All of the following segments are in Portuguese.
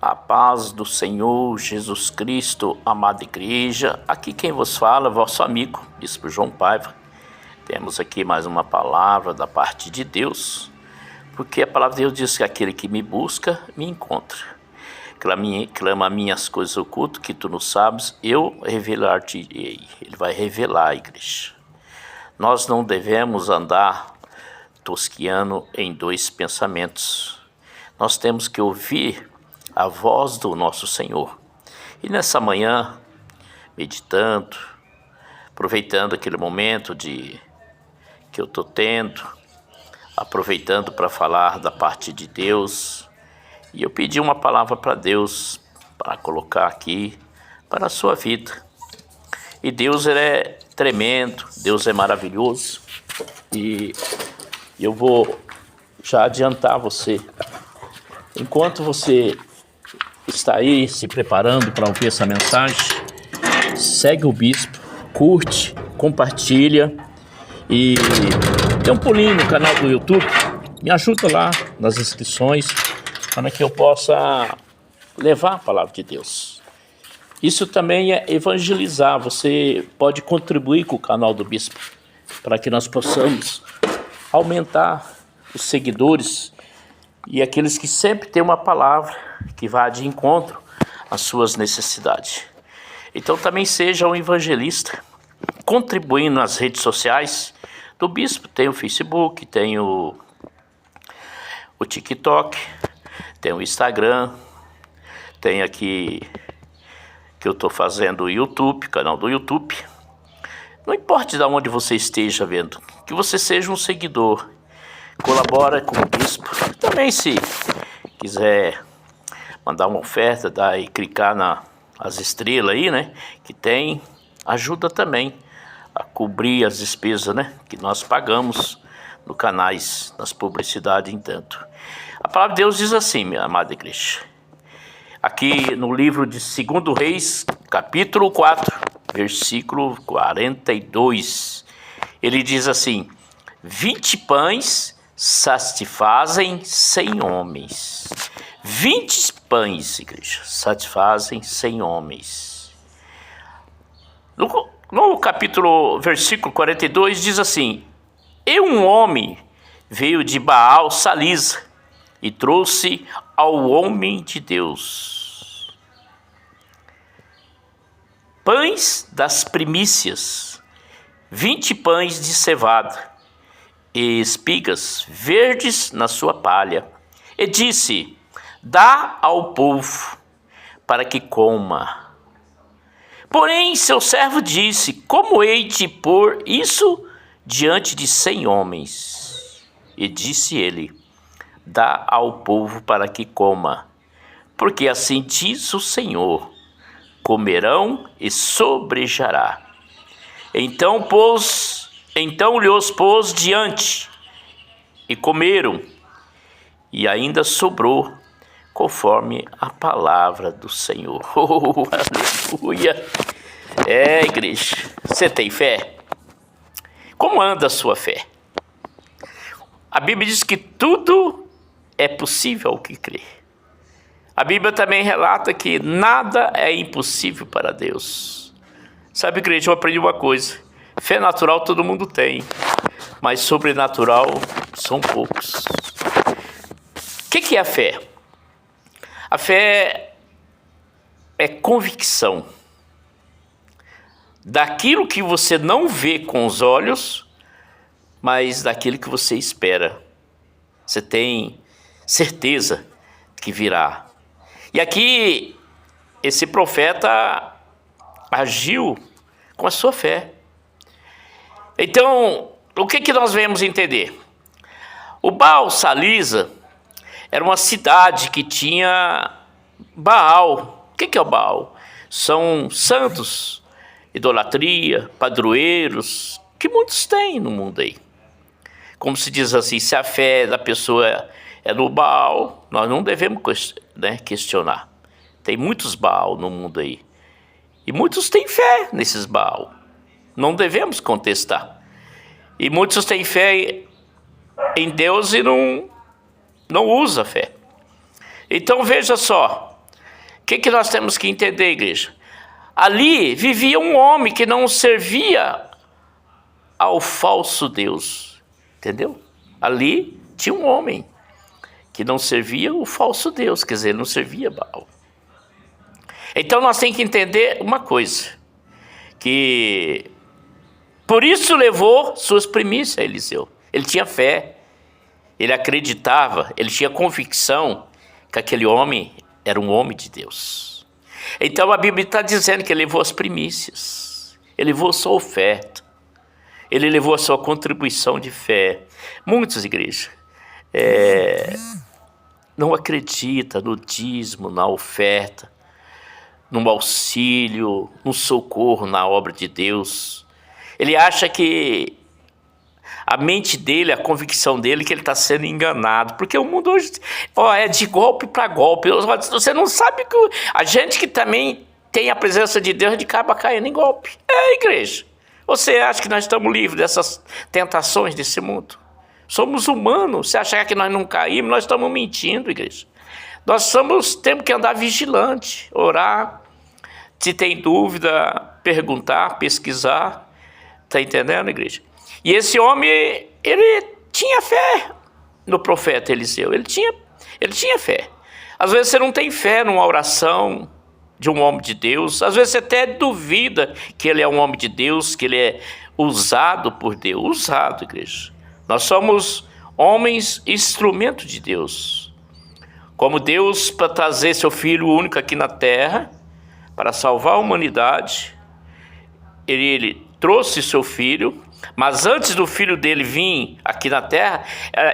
A paz do Senhor Jesus Cristo, amada igreja. Aqui quem vos fala é vosso amigo, Bispo João Paiva. Temos aqui mais uma palavra da parte de Deus, porque a palavra de Deus diz que aquele que me busca, me encontra. Clama a mim as coisas ocultas que tu não sabes, eu revelar-te-ei. Ele vai revelar a igreja. Nós não devemos andar tosquiando em dois pensamentos. Nós temos que ouvir a voz do nosso Senhor. E nessa manhã, meditando, aproveitando aquele momento que eu estou tendo, aproveitando para falar da parte de Deus, e eu pedi uma palavra para Deus, para colocar aqui, para a sua vida. E Deus, Ele é tremendo, Deus é maravilhoso, e eu vou já adiantar você. Enquanto você está aí se preparando para ouvir essa mensagem, segue o Bispo, curte, compartilha e dê um pulinho no canal do YouTube, me ajuda lá nas inscrições para que eu possa levar a palavra de Deus. Isso também é evangelizar. Você pode contribuir com o canal do Bispo para que nós possamos aumentar os seguidores e aqueles que sempre têm uma palavra que vá de encontro às suas necessidades. Então também seja um evangelista, contribuindo nas redes sociais do Bispo. Tem o Facebook, tem o TikTok, tem o Instagram, tem aqui que eu estou fazendo o YouTube, canal do YouTube. Não importa de onde você esteja vendo, que você seja um seguidor, colabora com o Bispo. Também, se quiser mandar uma oferta, e clicar nas estrelas aí, né, que tem, ajuda também a cobrir as despesas, né, que nós pagamos no canais, nas publicidades, entanto. A palavra de Deus diz assim, minha amada igreja, aqui no livro de 2 Reis, capítulo 4, versículo 42, ele diz assim: 20 pães satisfazem 100 homens. 20 pães, igreja, satisfazem 100 homens. No versículo 42 diz assim: e um homem veio de Baal Salisa e trouxe ao homem de Deus pães das primícias, 20 pães de cevada e espigas verdes na sua palha, e disse: dá ao povo para que coma. Porém seu servo disse: como hei de pôr isso diante de 100 homens? E disse ele: dá ao povo para que coma, porque assim diz o Senhor: comerão e sobrejará. Então lhos pôs diante, e comeram, e ainda sobrou, conforme a palavra do Senhor. Oh, aleluia! Igreja, você tem fé? Como anda a sua fé? A Bíblia diz que tudo é possível ao que crê. A Bíblia também relata que nada é impossível para Deus. Sabe, igreja, eu aprendi uma coisa: fé natural todo mundo tem, mas sobrenatural são poucos. O que é a fé? A fé é convicção daquilo que você não vê com os olhos, mas daquilo que você espera. Você tem certeza que virá. E aqui, esse profeta agiu com a sua fé. Então, o que nós vamos entender? O Baal Salisa era uma cidade que tinha Baal. O que é o Baal? São santos, idolatria, padroeiros, que muitos têm no mundo aí. Como se diz assim, se a fé da pessoa é no Baal, nós não devemos questionar. Tem muitos Baal no mundo aí. E muitos têm fé nesses Baal. Não devemos contestar. E muitos têm fé em Deus e não usa fé. Então veja só, que nós temos que entender, igreja? Ali vivia um homem que não servia ao falso Deus, entendeu? Ali tinha um homem que não servia o falso Deus, quer dizer, ele não servia Baal. Então nós temos que entender uma coisa, que por isso levou suas primícias a Eliseu. Ele tinha fé, ele acreditava, ele tinha convicção que aquele homem era um homem de Deus. Então a Bíblia está dizendo que ele levou as primícias, ele levou a sua oferta, ele levou a sua contribuição de fé. Muitas igrejas não acreditam no dízimo, na oferta, no auxílio, no socorro na obra de Deus. Ele acha que a mente dele, a convicção dele, que ele está sendo enganado. Porque o mundo hoje é de golpe para golpe. Você não sabe que a gente que também tem a presença de Deus, de acaba caindo em golpe. Igreja. Você acha que nós estamos livres dessas tentações desse mundo? Somos humanos. Você acha que nós não caímos? Nós estamos mentindo, igreja. Nós temos que andar vigilante, orar. Se tem dúvida, perguntar, pesquisar. Está entendendo, igreja? E esse homem, ele tinha fé no profeta Eliseu. Ele tinha fé. Às vezes você não tem fé numa oração de um homem de Deus. Às vezes você até duvida que ele é um homem de Deus, que ele é usado por Deus. Usado, igreja. Nós somos homens instrumento de Deus. Como Deus, para trazer seu Filho único aqui na terra, para salvar a humanidade, ele trouxe seu Filho, mas antes do Filho dele vir aqui na terra,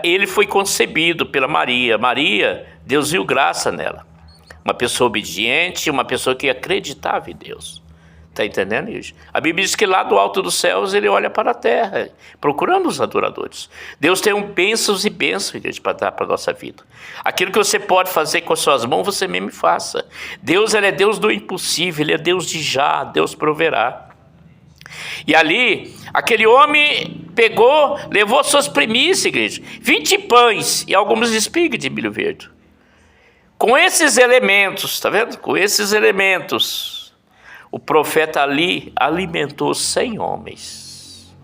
ele foi concebido pela Maria. Maria, Deus viu graça nela. Uma pessoa obediente, uma pessoa que acreditava em Deus. Está entendendo isso? A Bíblia diz que lá do alto dos céus ele olha para a terra, procurando os adoradores. Deus tem bênçãos e bênçãos, igreja, para dar para a nossa vida. Aquilo que você pode fazer com as suas mãos, você mesmo faça. Deus, ele é Deus do impossível, ele é Deus de já, Deus proverá. E ali, aquele homem pegou, levou suas primícias, igreja, 20 pães e algumas espigas de milho verde. Com esses elementos, está vendo? Com esses elementos, o profeta ali alimentou 100 homens.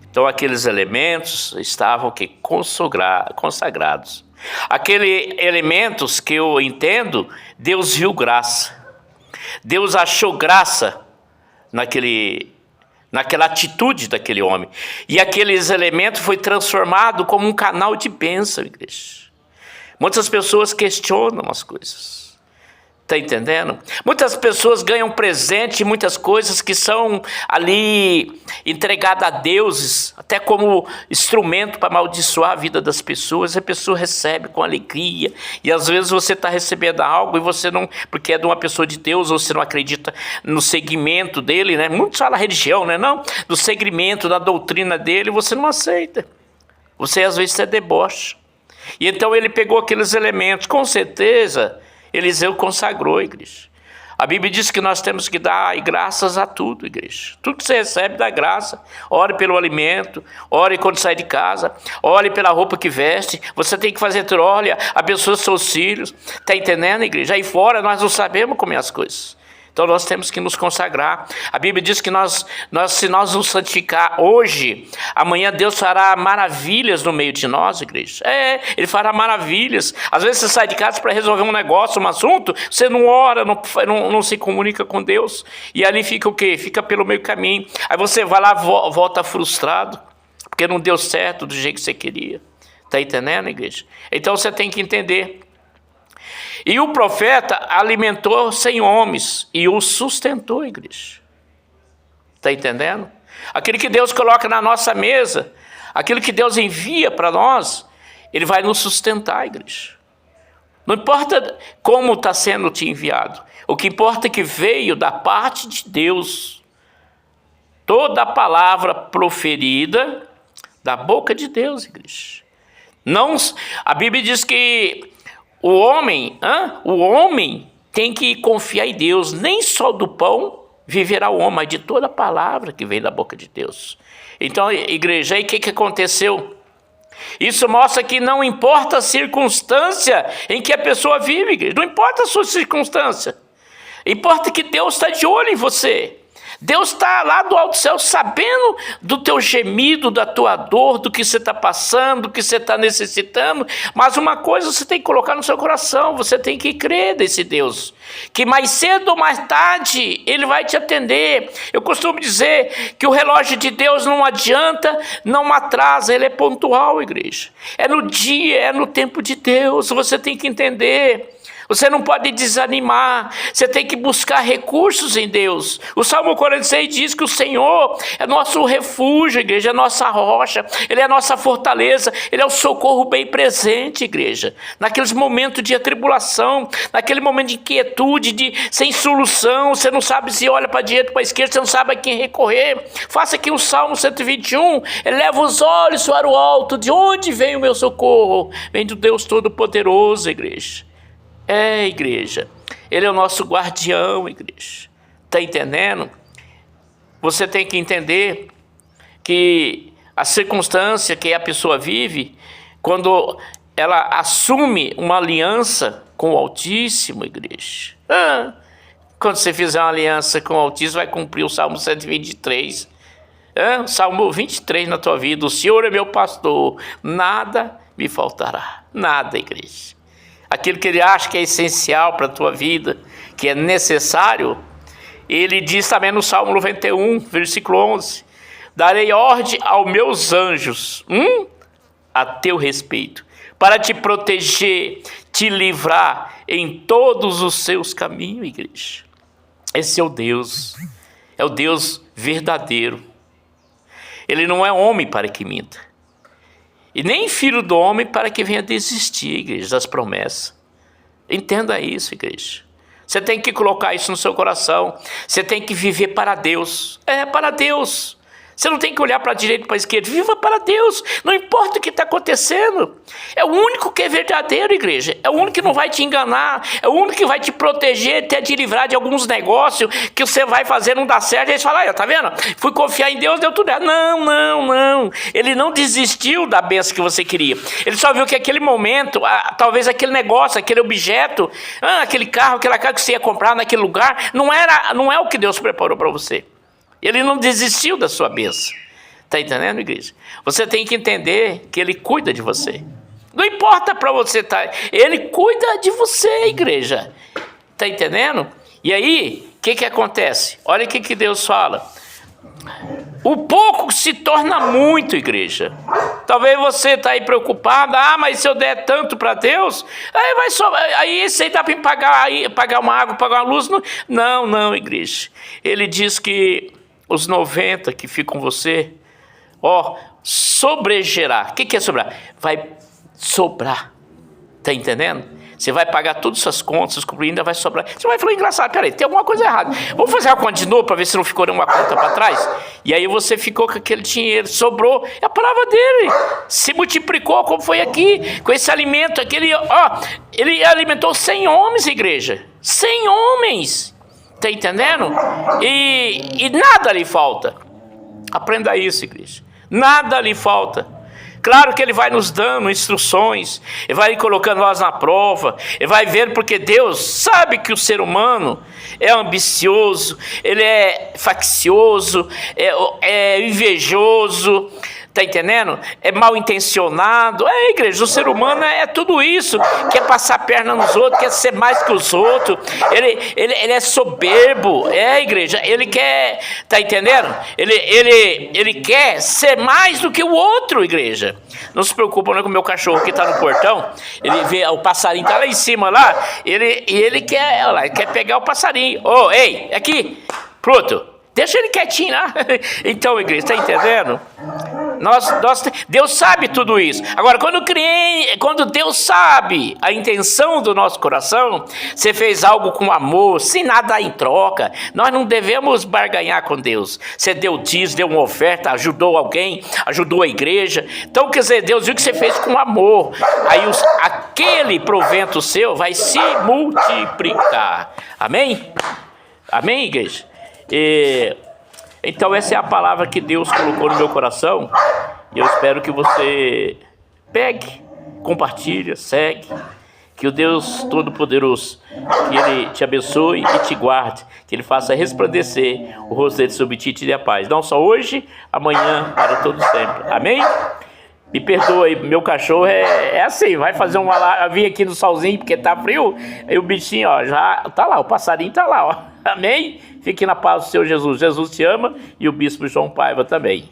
Então aqueles elementos estavam consagrados. Aqueles elementos que eu entendo, Deus viu graça. Deus achou graça naquela atitude daquele homem. E aqueles elementos foi transformado como um canal de bênção, igreja. Muitas pessoas questionam as coisas. Está entendendo? Muitas pessoas ganham presente, muitas coisas que são ali entregadas a deuses, até como instrumento para amaldiçoar a vida das pessoas. A pessoa recebe com alegria, e às vezes você está recebendo algo e você não, porque é de uma pessoa de Deus, ou você não acredita no segmento dele, né? Muitos falam religião, né? Não, do segmento, da doutrina dele, você não aceita. Você às vezes se debocha. E então ele pegou aqueles elementos, com certeza Eliseu consagrou, igreja. A Bíblia diz que nós temos que dar graças a tudo, igreja. Tudo que você recebe, dá graça. Ore pelo alimento, ore quando sai de casa, ore pela roupa que veste. Você tem que fazer tudo, olha, abençoa seus filhos. Está entendendo, igreja? Aí fora nós não sabemos comer as coisas. Então nós temos que nos consagrar. A Bíblia diz que se nós nos santificar hoje, amanhã Deus fará maravilhas no meio de nós, igreja. Ele fará maravilhas. Às vezes você sai de casa para resolver um negócio, um assunto, você não ora, não se comunica com Deus. E ali fica o quê? Fica pelo meio caminho. Aí você vai lá, volta frustrado, porque não deu certo do jeito que você queria. Está entendendo, igreja? Então você tem que entender. E o profeta alimentou 100 homens e os sustentou, igreja. Está entendendo? Aquilo que Deus coloca na nossa mesa, aquilo que Deus envia para nós, Ele vai nos sustentar, igreja. Não importa como está sendo te enviado. O que importa é que veio da parte de Deus. Toda a palavra proferida da boca de Deus, igreja. Não, a Bíblia diz que o homem tem que confiar em Deus. Nem só do pão viverá o homem, mas de toda a palavra que vem da boca de Deus. Então, igreja, aí o que aconteceu? Isso mostra que não importa a circunstância em que a pessoa vive, igreja. Não importa a sua circunstância. Importa que Deus está de olho em você. Deus está lá do alto céu sabendo do teu gemido, da tua dor, do que você está passando, do que você está necessitando. Mas uma coisa você tem que colocar no seu coração, você tem que crer nesse Deus, que mais cedo ou mais tarde Ele vai te atender. Eu costumo dizer que o relógio de Deus não adianta, não atrasa, Ele é pontual, igreja. É no dia, é no tempo de Deus, você tem que entender. Você não pode desanimar, você tem que buscar recursos em Deus. O Salmo 46 diz que o Senhor é nosso refúgio, igreja, é nossa rocha, Ele é a nossa fortaleza, Ele é o socorro bem presente, igreja. Naqueles momentos de atribulação, naquele momento de inquietude, sem solução, você não sabe se olha para a direita ou para a esquerda, você não sabe a quem recorrer. Faça aqui o Salmo 121, eleva os olhos para o alto, de onde vem o meu socorro? Vem do Deus Todo-Poderoso, igreja. Igreja, Ele é o nosso guardião, igreja. Está entendendo? Você tem que entender que a circunstância que a pessoa vive, quando ela assume uma aliança com o Altíssimo, igreja. Quando você fizer uma aliança com o Altíssimo, vai cumprir o Salmo 123. Salmo 23 na tua vida. O Senhor é meu pastor, nada me faltará. Nada, igreja. Aquilo que Ele acha que é essencial para a tua vida, que é necessário, Ele diz também no Salmo 91, versículo 11, darei ordem aos meus anjos, a teu respeito, para te proteger, te livrar em todos os seus caminhos, igreja. Esse é o Deus verdadeiro. Ele não é homem para que minta. E nem filho do homem para que venha desistir, igreja, das promessas. Entenda isso, igreja. Você tem que colocar isso no seu coração. Você tem que viver para Deus. Para Deus. Você não tem que olhar para a direita e para a esquerda. Viva para Deus. Não importa o que está acontecendo. É o único que é verdadeiro, igreja. É o único que não vai te enganar. É o único que vai te proteger, até te livrar de alguns negócios que você vai fazer, não dá certo. E aí você fala, tá vendo? Fui confiar em Deus, deu tudo errado. Não. Ele não desistiu da bênção que você queria. Ele só viu que aquele momento, talvez aquele negócio, aquele objeto, aquele carro, aquela casa que você ia comprar naquele lugar, não é o que Deus preparou para você. Ele não desistiu da sua bênção. Está entendendo, igreja? Você tem que entender que Ele cuida de você. Não importa para você estar, Ele cuida de você, igreja. Está entendendo? E aí, o que acontece? Olha o que Deus fala. O pouco se torna muito, igreja. Talvez você está aí preocupado, mas se eu der tanto para Deus, aí vai sobrar, aí isso aí dá para pagar uma água, pagar uma luz. Não, igreja. Ele diz que os 90 que ficam com você, sobregerar. O que é sobrar? Vai sobrar. Está entendendo? Você vai pagar todas as suas contas, ainda vai sobrar. Você vai falar, engraçado, peraí, tem alguma coisa errada. Vamos fazer a conta de novo para ver se não ficou nenhuma conta para trás? E aí você ficou com aquele dinheiro, sobrou. É a palavra dele. Se multiplicou, como foi aqui, com esse alimento. Ele alimentou 100 homens, igreja. 100 homens. Está entendendo? E nada lhe falta. Aprenda isso, igreja. Nada lhe falta. Claro que Ele vai nos dando instruções, Ele vai colocando nós na prova, Ele vai ver, porque Deus sabe que o ser humano é ambicioso, ele é faccioso, é invejoso, está entendendo? É mal intencionado. Igreja, o ser humano é tudo isso, quer passar a perna nos outros, quer ser mais que os outros, ele é soberbo, igreja, ele quer, está entendendo? Ele quer ser mais do que o outro, igreja. Não se preocupa não com o meu cachorro que está no portão, ele vê o passarinho está lá em cima lá, ele quer pegar o passarinho. Ei, aqui, pronto, deixa ele quietinho lá. Então, igreja, está entendendo? Deus sabe tudo isso. Agora, quando Deus sabe a intenção do nosso coração, você fez algo com amor, sem nada em troca. Nós não devemos barganhar com Deus. Você deu dízimo, deu uma oferta, ajudou alguém, ajudou a igreja. Então, quer dizer, Deus viu que você fez com amor. Aí aquele provento seu vai se multiplicar. Amém? Amém, igreja? Então essa é a palavra que Deus colocou no meu coração, e eu espero que você pegue, compartilha, segue. Que o Deus Todo-Poderoso, que Ele te abençoe e te guarde, que Ele faça resplandecer o rosto dele sobre ti e te dê a paz, não só hoje, amanhã, para todo sempre. Amém? Me perdoe, meu cachorro é assim, vai fazer uma... vir aqui no solzinho porque tá frio, aí o bichinho, ó, já tá lá, o passarinho tá lá, ó. Amém? Fique na paz do Senhor Jesus. Jesus te ama e o bispo João Paiva também.